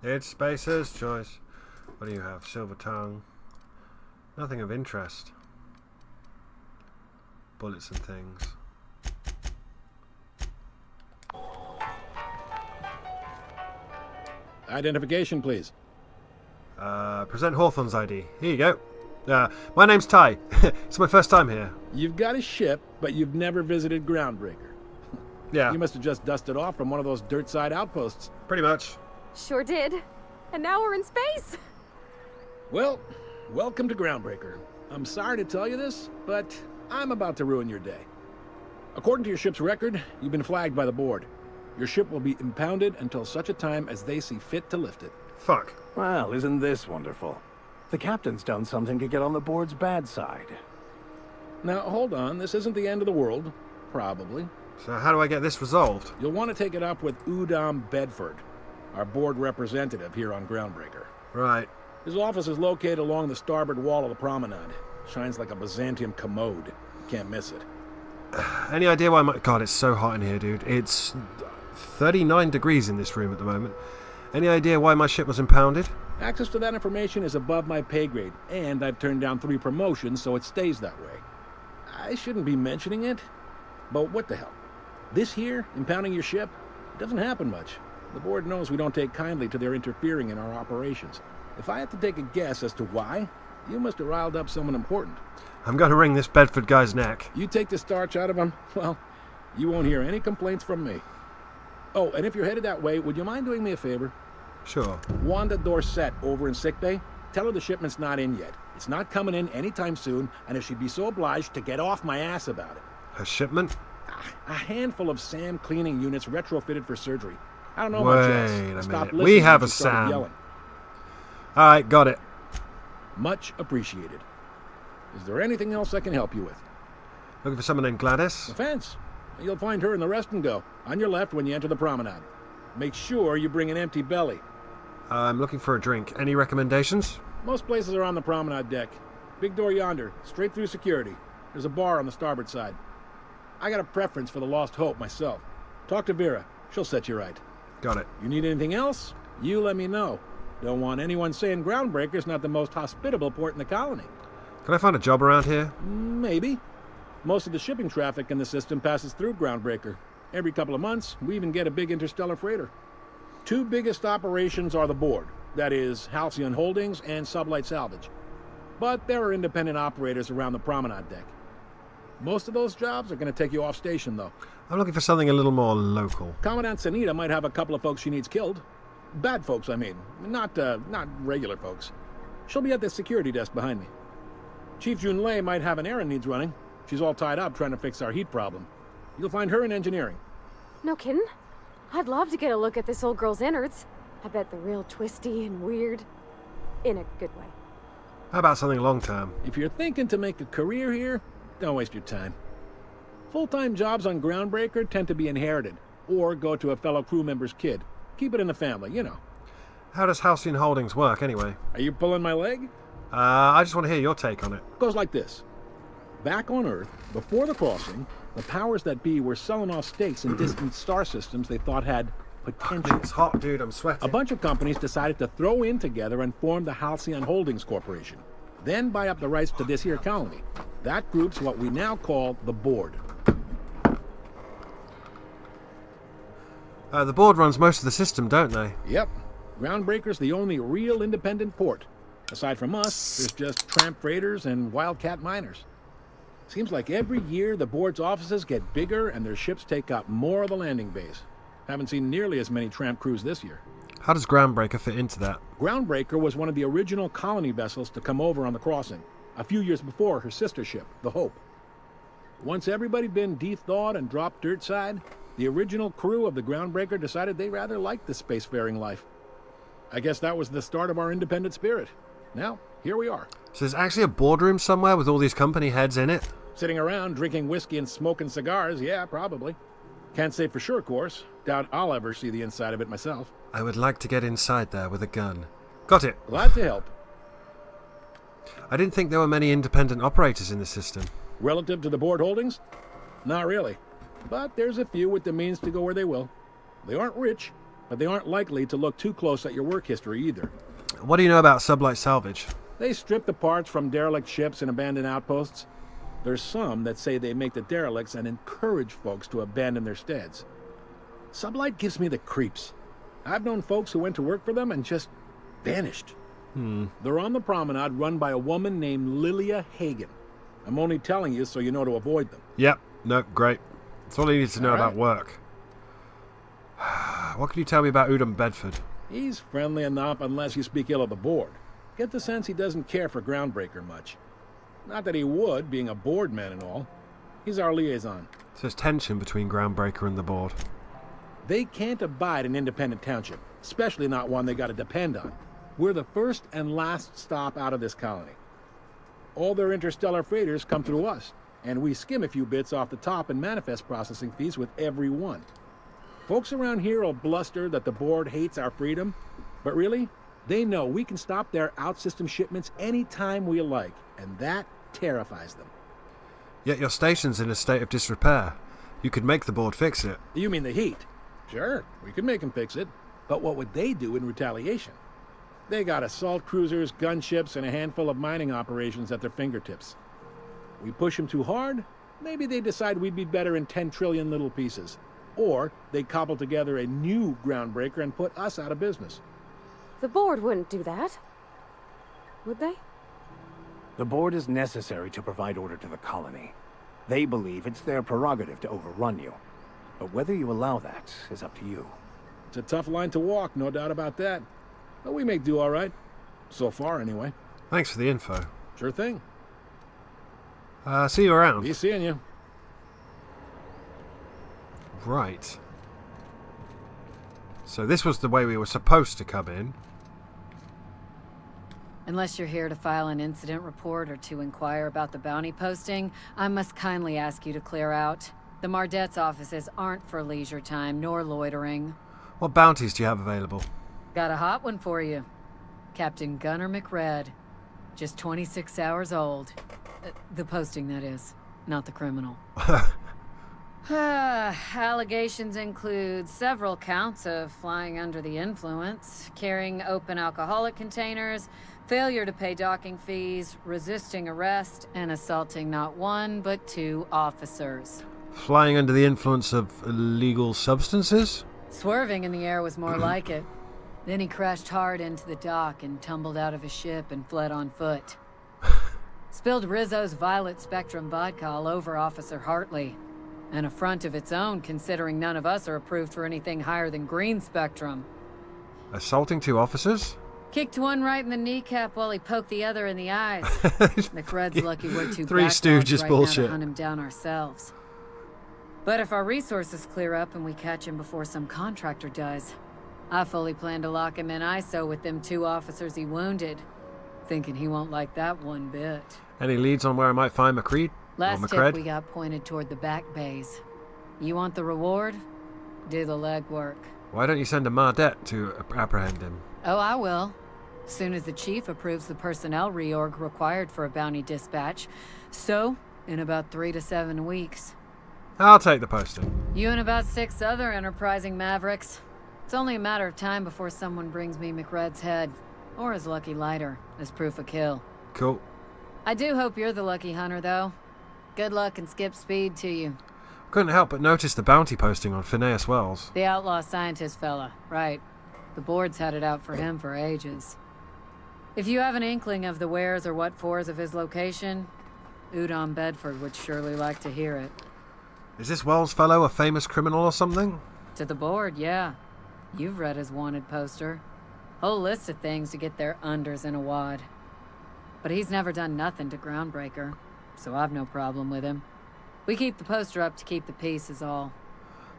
It's Spacer's choice. What do you have? Silver tongue. Nothing of interest. Bullets and things. Identification, please. Present Hawthorne's ID. Here you go. My name's Ty. It's my first time here. You've got a ship, but you've never visited Groundbreaker. Yeah, You must have just dusted off from one of those dirt side outposts. pretty much. Sure did. And now we're in space. Well, welcome to Groundbreaker. I'm sorry to tell you this, but I'm about to ruin your day. According to your ship's record, you've been flagged by the board. Your ship will be impounded until such a time as they see fit to lift it. Fuck. Well, isn't this wonderful? The captain's done something to get on the board's bad side. Now, hold on. This isn't the end of the world. Probably. So how do I get this resolved? You'll want to take it up with Udom Bedford, our board representative here on Groundbreaker. Right. His office is located along the starboard wall of the promenade. Shines like a Byzantium commode. You can't miss it. Any idea why my... God, it's so hot in here, dude. It's 39 degrees in this room at the moment. Any idea why my ship was impounded? Access to that information is above my pay grade, and I've turned down 3 promotions, so it stays that way. I shouldn't be mentioning it, but what the hell? This here, impounding your ship, it doesn't happen much. The board knows we don't take kindly to their interfering in our operations. If I had to take a guess as to why, you must have riled up someone important. I'm going to wring this Bedford guy's neck. You take the starch out of him, well, you won't hear any complaints from me. Oh, and if you're headed that way, would you mind doing me a favor? Sure. Wanda Dorset over in sickbay, tell her the shipment's not in yet. It's not coming in anytime soon, and if she'd be so obliged to get off my ass about it. Her shipment? A handful of SAM cleaning units retrofitted for surgery. I don't know Wait much else. a I minute. stopped We listening have when a she started SAM. yelling. Alright, got it. Much appreciated. Is there anything else I can help you with? Looking for someone named Gladys? The fence. You'll find her in the rest and go, on your left when you enter the promenade. Make sure you bring an empty belly. I'm looking for a drink. Any recommendations? Most places are on the promenade deck. Big door yonder, straight through security. There's a bar on the starboard side. I got a preference for the Lost Hope myself. Talk to Vera. She'll set you right. Got it. You need anything else? You let me know. Don't want anyone saying Groundbreaker's not the most hospitable port in the colony. Can I find a job around here? Maybe. Most of the shipping traffic in the system passes through Groundbreaker. Every couple of months, we even get a big interstellar freighter. 2 biggest operations are the board. That is, Halcyon Holdings and Sublight Salvage. But there are independent operators around the promenade deck. Most of those jobs are going to take you off station, though. I'm looking for something a little more local. Commandant Sanita might have a couple of folks she needs killed. Bad folks, I mean. Not regular folks. She'll be at the security desk behind me. Chief Jun Lei might have an errand needs running. She's all tied up trying to fix our heat problem. You'll find her in engineering. No kidding? I'd love to get a look at this old girl's innards. I bet they're real twisty and weird. In a good way. How about something long term? If you're thinking to make a career here, don't waste your time. Full-time jobs on Groundbreaker tend to be inherited, or go to a fellow crew member's kid. Keep it in the family, you know. How does Halcyon Holdings work, anyway? Are you pulling my leg? I just want to hear your take on it. Goes like this. Back on Earth, before the crossing, the powers that be were selling off stakes in distant star systems they thought had potential. It's hot, dude. I'm sweating. A bunch of companies decided to throw in together and form the Halcyon Holdings Corporation. Then buy up the rights to this here colony. That group's what we now call the Board. The board runs most of the system, don't they? Yep. Groundbreaker's the only real independent port. Aside from us, there's just tramp freighters and wildcat miners. Seems like every year the board's offices get bigger and their ships take up more of the landing base. Haven't seen nearly as many tramp crews this year. How does Groundbreaker fit into that? Groundbreaker was one of the original colony vessels to come over on the crossing, a few years before her sister ship, the Hope. Once everybody'd been de-thawed and dropped dirt side, the original crew of the Groundbreaker decided they rather liked the spacefaring life. I guess that was the start of our independent spirit. Now, here we are. So there's actually a boardroom somewhere with all these company heads in it? Sitting around drinking whiskey and smoking cigars, yeah, probably. Can't say for sure, of course. Doubt I'll ever see the inside of it myself. I would like to get inside there with a gun. Got it. Glad to help. I didn't think there were many independent operators in the system. Relative to the board holdings? Not really. But there's a few with the means to go where they will. They aren't rich, but they aren't likely to look too close at your work history either. What do you know about sublight salvage? They strip the parts from derelict ships and abandoned outposts. There's some that say they make the derelicts and encourage folks to abandon their steads. Sublight gives me the creeps. I've known folks who went to work for them and just vanished. They're on the promenade run by a woman named Lilia Hagen. I'm only telling you so you know to avoid them. Yep. No, great. That's all I need to know All about right. work. What can you tell me about Udom Bedford? He's friendly enough unless you speak ill of the board. Get the sense he doesn't care for Groundbreaker much. Not that he would, being a board man and all. He's our liaison. So there's tension between Groundbreaker and the board. They can't abide an independent township, especially not one they gotta depend on. We're the first and last stop out of this colony. All their interstellar freighters come through us, and we skim a few bits off the top in manifest processing fees with every one. Folks around here will bluster that the board hates our freedom, but really, they know we can stop their out-system shipments anytime we like, and that terrifies them. Yet your station's in a state of disrepair. You could make the board fix it. You mean the heat? Sure, we could make them fix it, but what would they do in retaliation? They got assault cruisers, gunships, and a handful of mining operations at their fingertips. We push them too hard, maybe they decide we'd be better in 10 trillion little pieces. Or they cobble together a new Groundbreaker and put us out of business. The board wouldn't do that. Would they? The board is necessary to provide order to the colony. They believe it's their prerogative to overrun you. But whether you allow that is up to you. It's a tough line to walk, no doubt about that. But we make do all right. So far, anyway. Thanks for the info. Sure thing. See you around. Be seeing you. Right. So this was the way we were supposed to come in. Unless you're here to file an incident report or to inquire about the bounty posting, I must kindly ask you to clear out. The Mardet's offices aren't for leisure time nor loitering. What bounties do you have available? Got a hot one for you. Captain Gunnar McRed. Just 26 hours old. The posting, that is. Not the criminal. Allegations include several counts of flying under the influence, carrying open alcoholic containers, failure to pay docking fees, resisting arrest, and assaulting not one but two officers. Flying under the influence of illegal substances? Swerving in the air was more like it. Then he crashed hard into the dock and tumbled out of his ship and fled on foot. Spilled Rizzo's Violet Spectrum vodka all over Officer Hartley. An affront of its own, considering none of us are approved for anything higher than green spectrum. Assaulting two officers? Kicked one right in the kneecap while he poked the other in the eyes. McRed's lucky we're too Three backlogged Stooges right bullshit. now to hunt him down ourselves. But if our resources clear up and we catch him before some contractor does, I fully plan to lock him in ISO with them two officers he wounded. Thinking he won't like that one bit. Any leads on where I might find McCreed? Last or tip McCred? we got pointed toward the back bays. You want the reward? Do the legwork. Why don't you send a Mardet to apprehend him? Oh, I will. Soon as the chief approves the personnel reorg required for a bounty dispatch. So, in about 3 to 7 weeks. I'll take the posting. You and about 6 other enterprising mavericks. It's only a matter of time before someone brings me McRed's head, or his lucky lighter, as proof of kill. Cool. I do hope you're the lucky hunter, though. Good luck and skip speed to you. Couldn't help but notice the bounty posting on Phineas Wells. The outlaw scientist fella, right. The board's had it out for him for ages. If you have an inkling of the wheres or what-fors of his location, Udom Bedford would surely like to hear it. Is this Wells fellow a famous criminal or something? To the board, yeah. You've read his wanted poster. Whole list of things to get their unders in a wad. But he's never done nothing to Groundbreaker, so I've no problem with him. We keep the poster up to keep the peace is all.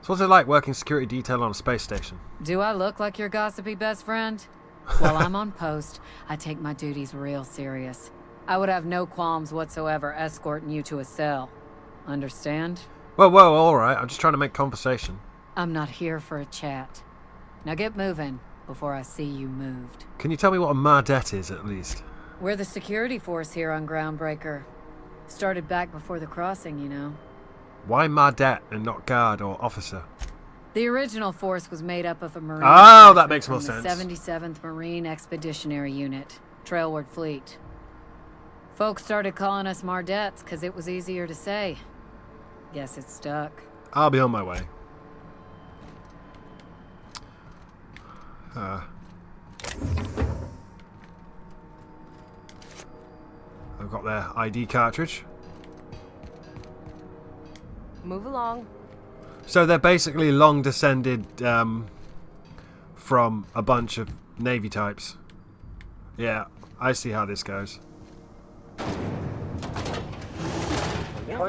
So what's it like working security detail on a space station? Do I look like your gossipy best friend? While I'm on post, I take my duties real serious. I would have no qualms whatsoever escorting you to a cell. Understand? Whoa, alright. I'm just trying to make conversation. I'm not here for a chat. Now get moving before I see you moved. Can you tell me what a Mardet is, at least? We're the security force here on Groundbreaker. Started back before the crossing, you know. Why Mardet and not guard or officer? The original force was made up of a Marine. Oh, that makes more from sense. The 77th Marine Expeditionary Unit, Trailward Fleet. Folks started calling us Mardettes because it was easier to say. Guess it stuck. I'll be on my way. I've got their ID cartridge. Move along. So they're basically long descended from a bunch of Navy types. Yeah, I see how this goes. Try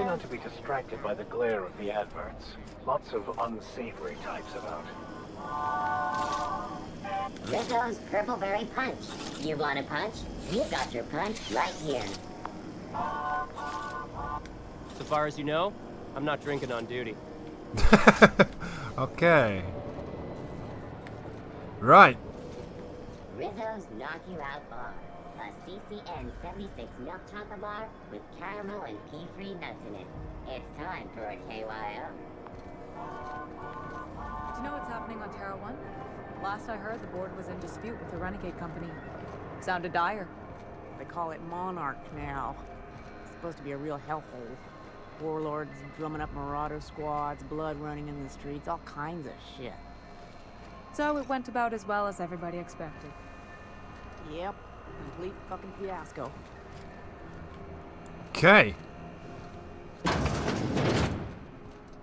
not to be distracted by the glare of the adverts. Lots of unsavory types about. Rizzo's Purpleberry Punch. You want a punch? You've got your punch right here. So far as you know, I'm not drinking on duty. Okay. Right. Rizzo's Knock You Out Bar. A CCN 76 milk chocolate bar with caramel and pea-free nuts in it. It's time for a KYO. Do you know what's happening on Terra 1? Last I heard, the board was in dispute with the Renegade Company. Sounded dire. They call it Monarch now. It's supposed to be a real hellhole. Warlords drumming up marauder squads, blood running in the streets, all kinds of shit. So it went about as well as everybody expected. Yep, complete fucking fiasco. Okay.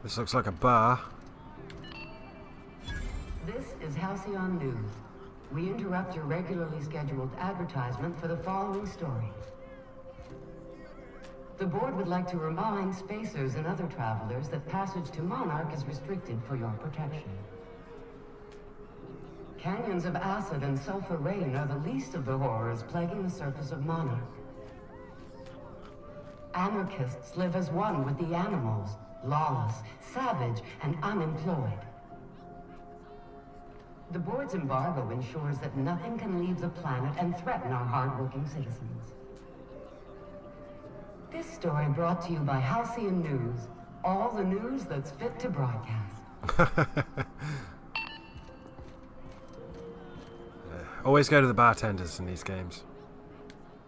This looks like a bar. This is Halcyon News. We interrupt your regularly scheduled advertisement for the following story. The board would like to remind spacers and other travelers that passage to Monarch is restricted for your protection. Canyons of acid and sulfur rain are the least of the horrors plaguing the surface of Monarch. Anarchists live as one with the animals, lawless, savage, and unemployed. The board's embargo ensures that nothing can leave the planet and threaten our hardworking citizens. This story brought to you by Halcyon News. All the news that's fit to broadcast. Always go to the bartenders in these games.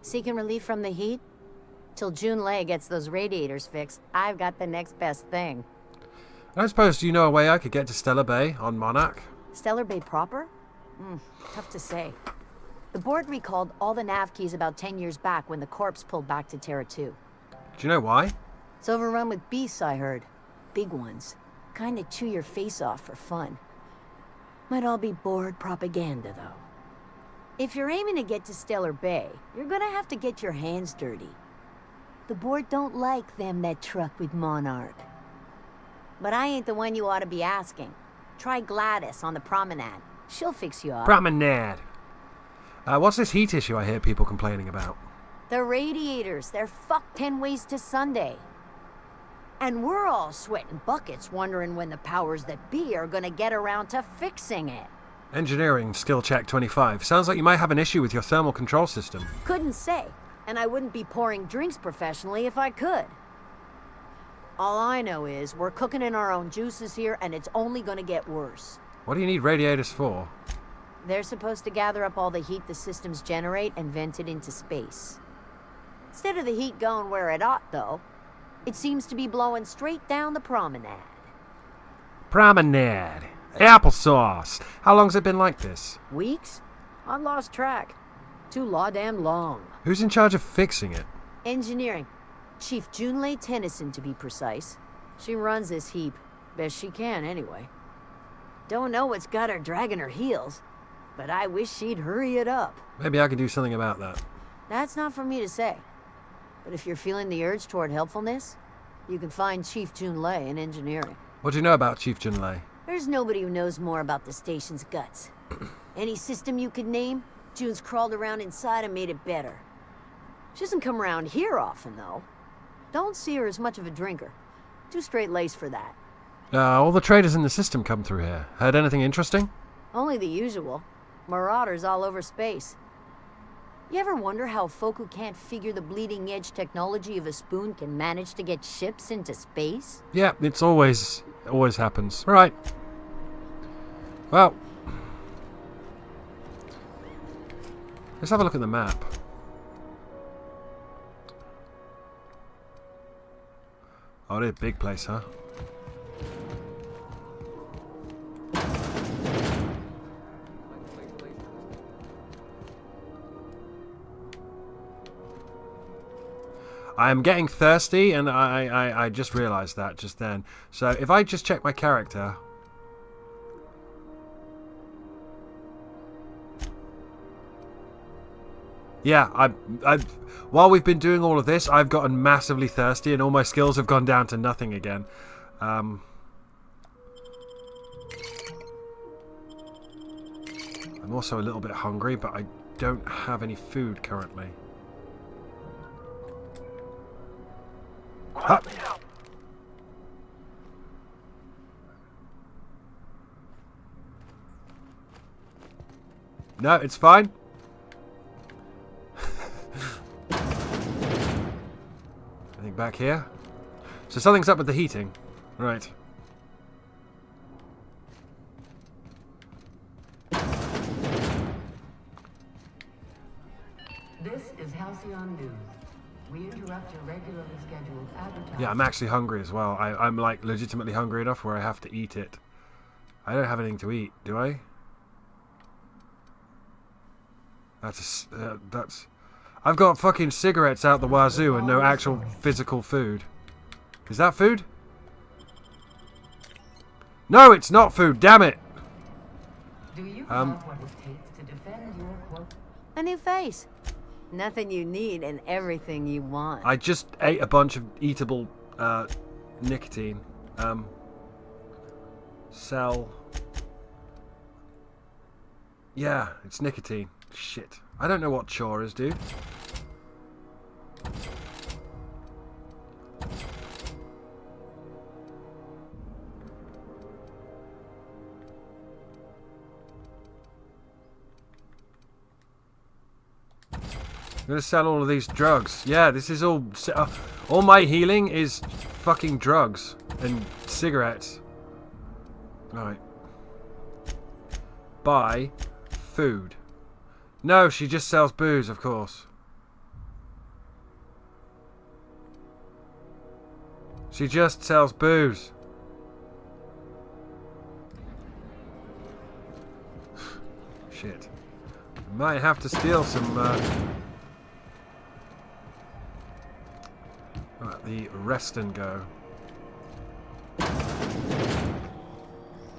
Seeking relief from the heat? Till June Lay gets those radiators fixed, I've got the next best thing. I suppose, do you know a way I could get to Stellar Bay on Monarch? Stellar Bay proper? Tough to say. The board recalled all the nav keys about 10 years back when the corpse pulled back to Terra 2. Do you know why? It's overrun with beasts, I heard. Big ones. Kinda chew your face off for fun. Might all be board propaganda, though. If you're aiming to get to Stellar Bay, you're gonna have to get your hands dirty. The board don't like them that truck with Monarch. But I ain't the one you ought to be asking. Try Gladys on the promenade. She'll fix you up. Promenade. What's this heat issue I hear people complaining about? The radiators, they're fucked 10 ways to Sunday. And we're all sweating buckets wondering when the powers that be are gonna get around to fixing it. Engineering skill check 25. Sounds like you might have an issue with your thermal control system. Couldn't say, and I wouldn't be pouring drinks professionally if I could. All I know is we're cooking in our own juices here, and it's only gonna get worse. What do you need radiators for? They're supposed to gather up all the heat the systems generate and vent it into space. Instead of the heat going where it ought, though, it seems to be blowing straight down the promenade. Promenade. Applesauce. How long's it been like this? Weeks? I lost track. Too law-damn long. Who's in charge of fixing it? Engineering. Chief Junlei Tennyson, to be precise. She runs this heap. Best she can, anyway. Don't know what's got her dragging her heels, but I wish she'd hurry it up. Maybe I can do something about that. That's not for me to say. But if you're feeling the urge toward helpfulness, you can find Chief Junlei in engineering. What do you know about Chief Junlei? There's nobody who knows more about the station's guts. Any system you could name, June's crawled around inside and made it better. She doesn't come around here often, though. Don't see her as much of a drinker. Too straight-laced for that. All the traders in the system come through here. Heard anything interesting? Only the usual. Marauders all over space. You ever wonder how folk who can't figure the bleeding-edge technology of a spoon can manage to get ships into space? Yeah, it's always happens. Right. Well, let's have a look at the map. Oh, it's a big place, huh? I am getting thirsty, and I just realised that just then. So if I just check my character... Yeah, while we've been doing all of this, I've gotten massively thirsty, and all my skills have gone down to nothing again. I'm also a little bit hungry, but I don't have any food currently. Ah. No, it's fine. Anything back here? So something's up with the heating. Right. This is Halcyon News. We interrupt your regularly scheduled advertising. Yeah, I'm actually hungry as well. I'm like legitimately hungry enough where I have to eat it. I don't have anything to eat, do I? That's I've got fucking cigarettes out the wazoo and no actual physical food. Is that food? No, it's not food. Damn it. Do you have what it takes to defend your quote? A new face. Nothing you need and everything you want. I just ate a bunch of eatable nicotine. Sell. Yeah, it's nicotine. Shit. I don't know what chore is, dude. I'm gonna sell all of these drugs. Yeah, this is all my healing is fucking drugs and cigarettes. Right. Buy food. No, she just sells booze, of course. She just sells booze. Shit. Might have to steal some right, the rest and go.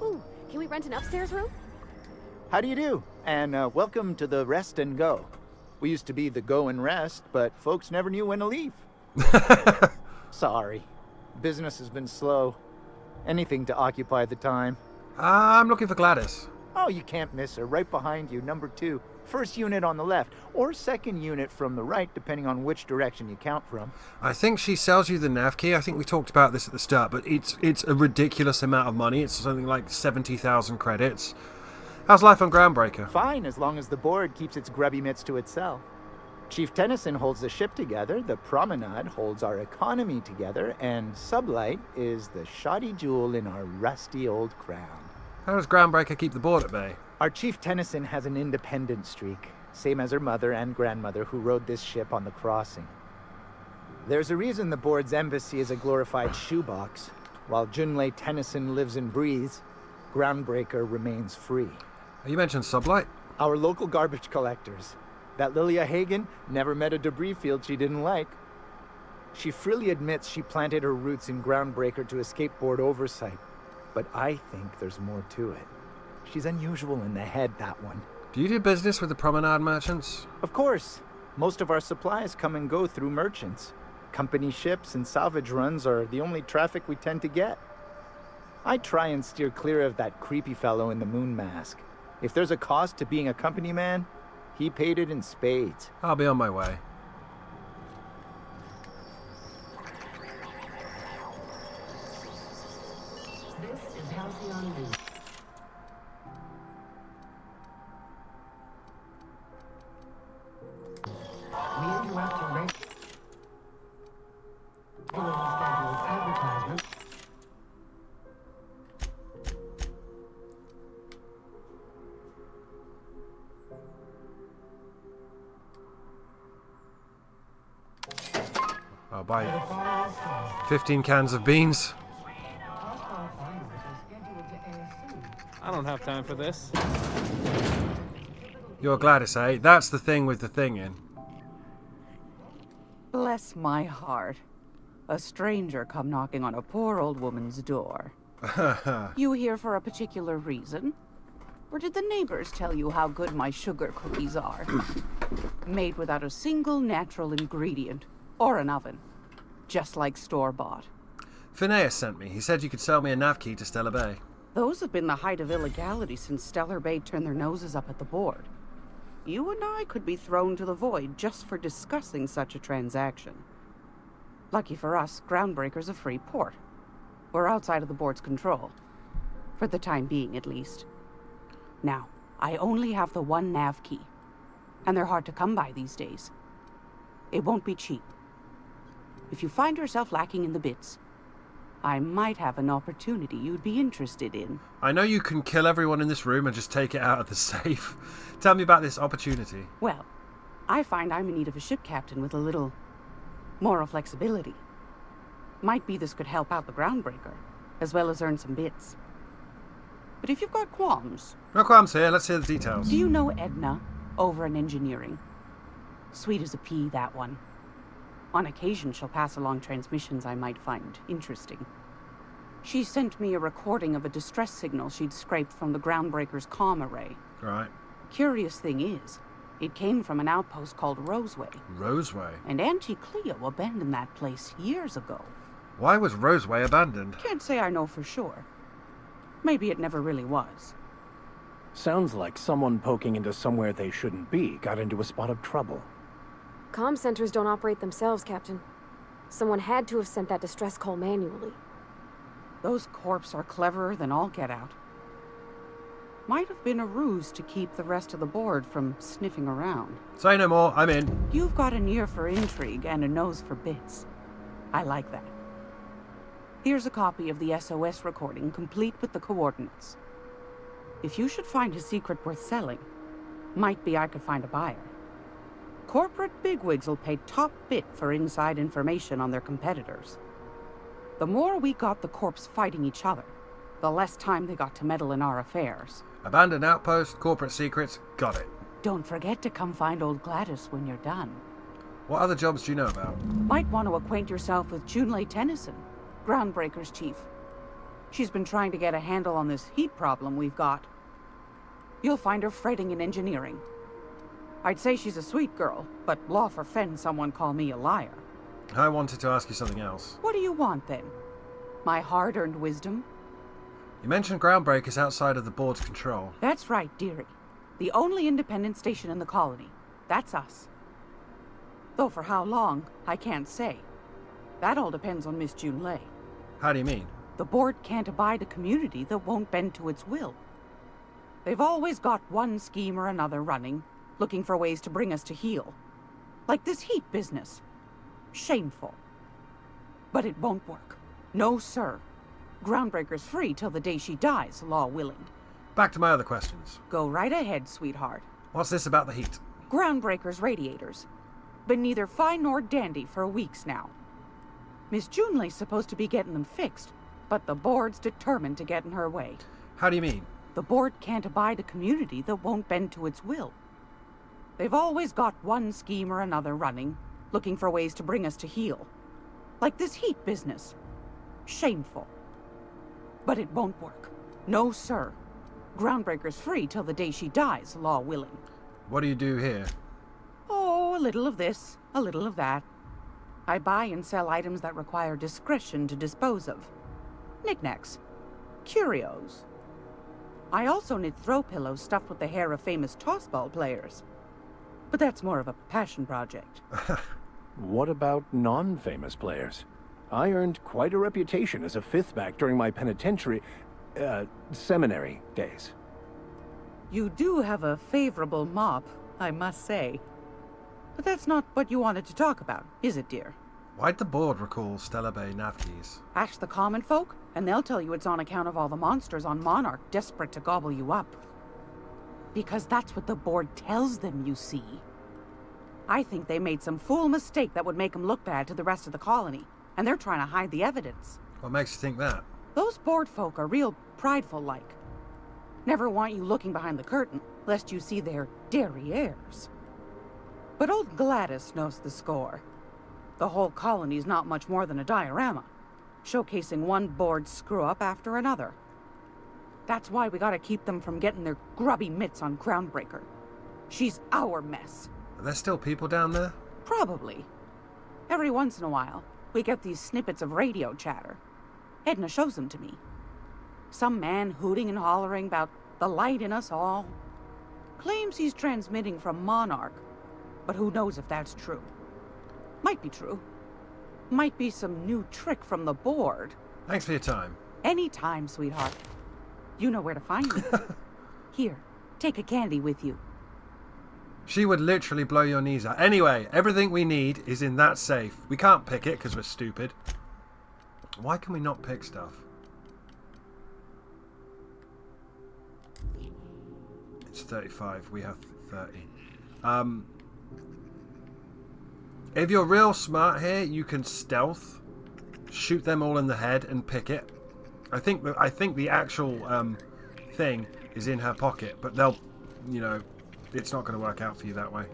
Ooh, can we rent an upstairs room? How do you do? And welcome to the Rest and Go. We used to be the Go and Rest, but folks never knew when to leave. Sorry. Business has been slow. Anything to occupy the time. I'm looking for Gladys. Oh, you can't miss her. Right behind you, number 2. First unit on the left, or second unit from the right, depending on which direction you count from. I think she sells you the nav key. I think we talked about this at the start, but it's a ridiculous amount of money. It's something like 70,000 credits. How's life on Groundbreaker? Fine, as long as the board keeps its grubby mitts to itself. Chief Tennyson holds the ship together, the Promenade holds our economy together, and Sublight is the shoddy jewel in our rusty old crown. How does Groundbreaker keep the board at bay? Our Chief Tennyson has an independent streak, same as her mother and grandmother who rode this ship on the crossing. There's a reason the board's embassy is a glorified shoebox. While Junlei Tennyson lives and breathes, Groundbreaker remains free. You mentioned Sublight? Our local garbage collectors. That Lilia Hagen never met a debris field she didn't like. She freely admits she planted her roots in Groundbreaker to escape board oversight. But I think there's more to it. She's unusual in the head, that one. Do you do business with the Promenade merchants? Of course. Most of our supplies come and go through merchants. Company ships and salvage runs are the only traffic we tend to get. I try and steer clear of that creepy fellow in the moon mask. If there's a cost to being a company man, he paid it in spades. I'll be on my way. This is Halcyon News. We interrupt your regularly scheduled advertisement. I'll buy 15 cans of beans. I don't have time for this. You're Gladys, eh? That's the thing with the thing in. Bless my heart. A stranger come knocking on a poor old woman's door. You here for a particular reason? Or did the neighbors tell you how good my sugar cookies are? Made without a single natural ingredient. Or an oven. Just like store-bought. Phineas sent me. He said you could sell me a nav key to Stella Bay. Those have been the height of illegality since Stellar Bay turned their noses up at the board. You and I could be thrown to the void just for discussing such a transaction. Lucky for us, Groundbreaker's a free port. We're outside of the board's control. For the time being, at least. Now, I only have the one nav key. And they're hard to come by these days. It won't be cheap. If you find yourself lacking in the bits, I might have an opportunity you'd be interested in. I know you can kill everyone in this room and just take it out of the safe. Tell me about this opportunity. Well, I find I'm in need of a ship captain with a little moral flexibility. Might be this could help out the Groundbreaker, as well as earn some bits. But if you've got qualms... No qualms here, let's hear the details. Do you know Edna, over in engineering? Sweet as a pea, that one. On occasion, she'll pass along transmissions I might find interesting. She sent me a recording of a distress signal she'd scraped from the Groundbreaker's comm array. Right. Curious thing is, it came from an outpost called Roseway. Roseway? And Auntie Cleo abandoned that place years ago. Why was Roseway abandoned? Can't say I know for sure. Maybe it never really was. Sounds like someone poking into somewhere they shouldn't be got into a spot of trouble. Comm centers don't operate themselves, Captain. Someone had to have sent that distress call manually. Those corps are cleverer than all get out. Might have been a ruse to keep the rest of the board from sniffing around. Say no more, I'm in. You've got an ear for intrigue and a nose for bits. I like that. Here's a copy of the SOS recording, complete with the coordinates. If you should find a secret worth selling, might be I could find a buyer. Corporate bigwigs will pay top bit for inside information on their competitors. The more we got the corps fighting each other, the less time they got to meddle in our affairs. Abandoned outpost, corporate secrets, got it. Don't forget to come find old Gladys when you're done. What other jobs do you know about? Might want to acquaint yourself with Junlei Tennyson, Groundbreaker's chief. She's been trying to get a handle on this heat problem we've got. You'll find her fretting in engineering. I'd say she's a sweet girl, but law forfend someone call me a liar. I wanted to ask you something else. What do you want, then? My hard-earned wisdom? You mentioned Groundbreaker's outside of the board's control. That's right, dearie. The only independent station in the colony. That's us. Though for how long, I can't say. That all depends on Miss Junlei. How do you mean? The board can't abide a community that won't bend to its will. They've always got one scheme or another running, looking for ways to bring us to heel. Like this heat business. Shameful. But it won't work. No, sir. Groundbreaker's free till the day she dies, law willing. Back to my other questions. Go right ahead, sweetheart. What's this about the heat? Groundbreaker's radiators. Been neither fine nor dandy for weeks now. Miss Junlei's supposed to be getting them fixed, but the board's determined to get in her way. How do you mean? The board can't abide a community that won't bend to its will. They've always got one scheme or another running, looking for ways to bring us to heel. Like this heat business. Shameful. But it won't work. No, sir. Groundbreaker's free till the day she dies, law willing. What do you do here? Oh, a little of this, a little of that. I buy and sell items that require discretion to dispose of. Knickknacks. Curios. I also knit throw pillows stuffed with the hair of famous tossball players. But that's more of a passion project. What about non-famous players? I earned quite a reputation as a fifth back during my penitentiary, seminary days. You do have a favorable mop, I must say. But that's not what you wanted to talk about, is it, dear? Why'd the board recall Stella Bay nav keys? Ask the common folk, and they'll tell you it's on account of all the monsters on Monarch desperate to gobble you up. Because that's what the board tells them, you see. I think they made some fool mistake that would make them look bad to the rest of the colony, and they're trying to hide the evidence. What makes you think that? Those board folk are real prideful-like. Never want you looking behind the curtain, lest you see their derrieres. But old Gladys knows the score. The whole colony's not much more than a diorama, showcasing one board screw-up after another. That's why we gotta keep them from getting their grubby mitts on Groundbreaker. She's our mess. Are there still people down there? Probably. Every once in a while, we get these snippets of radio chatter. Edna shows them to me. Some man hooting and hollering about the light in us all. Claims he's transmitting from Monarch, but who knows if that's true. Might be true. Might be some new trick from the board. Thanks for your time. Anytime, sweetheart. You know where to find me. Here, take a candy with you. She would literally blow your knees out. Anyway, everything we need is in that safe. We can't pick it because we're stupid. Why can we not pick stuff? It's 35. We have 30. If you're real smart here, you can stealth, shoot them all in the head, and pick it. I think the actual thing is in her pocket, but they'll, you know, it's not going to work out for you that way.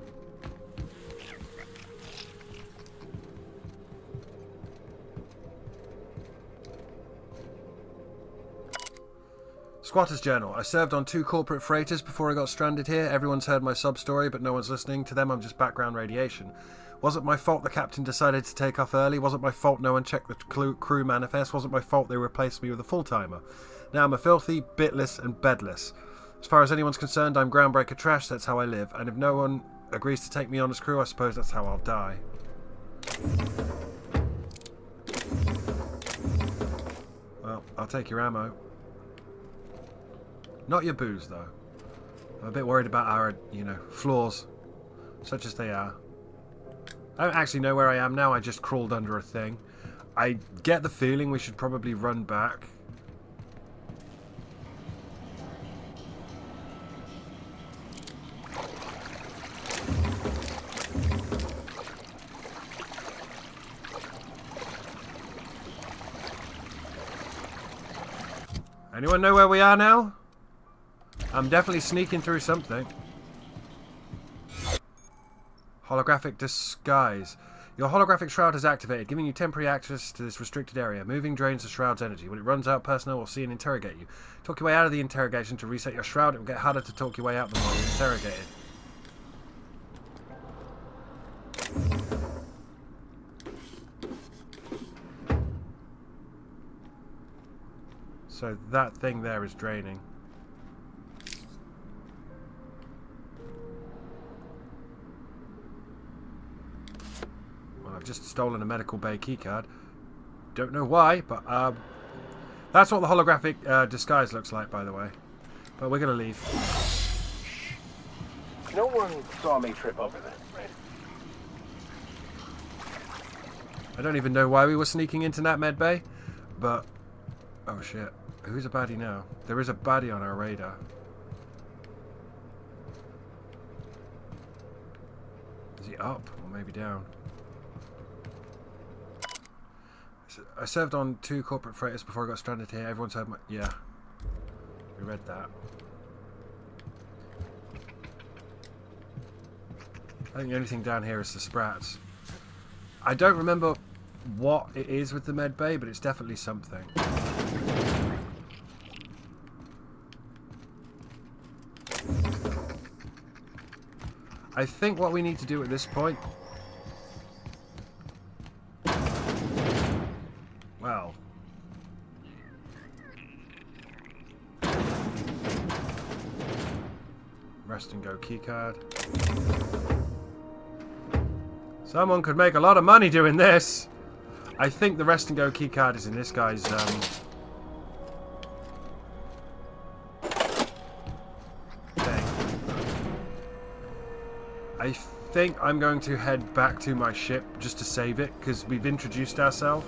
Squatter's Journal. I served on 2 corporate freighters before I got stranded here. Everyone's heard my sub-story, but no one's listening. To them, I'm just background radiation. Wasn't my fault the captain decided to take off early. Wasn't my fault no one checked the crew manifest. Wasn't my fault they replaced me with a full-timer. Now I'm a filthy, bitless, and bedless. As far as anyone's concerned, I'm groundbreaker trash. That's how I live. And if no one agrees to take me on as crew, I suppose that's how I'll die. Well, I'll take your ammo. Not your booze, though. I'm a bit worried about our, you know, flaws, such as they are. I don't actually know where I am now. I just crawled under a thing. I get the feeling we should probably run back. Anyone know where we are now? I'm definitely sneaking through something. Holographic disguise. Your holographic shroud is activated, giving you temporary access to this restricted area. Moving drains the shroud's energy. When it runs out, personnel will see and interrogate you. Talk your way out of the interrogation to reset your shroud. It will get harder to talk your way out the more you're interrogated. So that thing there is draining. Well, I've just stolen a medical bay keycard. Don't know why, but that's what the holographic disguise looks like, by the way. But we're gonna leave. No one saw me trip over this, right? I don't even know why we were sneaking into that med bay, but oh shit. Who's a baddie now? There is a baddie on our radar. Is he up or maybe down? I served on 2 corporate freighters before I got stranded here. Everyone's heard my... Yeah. We read that. I think the only thing down here is the sprats. I don't remember what it is with the med bay, but it's definitely something. I think what we need to do at this point... Well... Rest and go keycard. Someone could make a lot of money doing this! I think the rest and go keycard is in this guy's, thing. I think I'm going to head back to my ship just to save it, because we've introduced ourselves.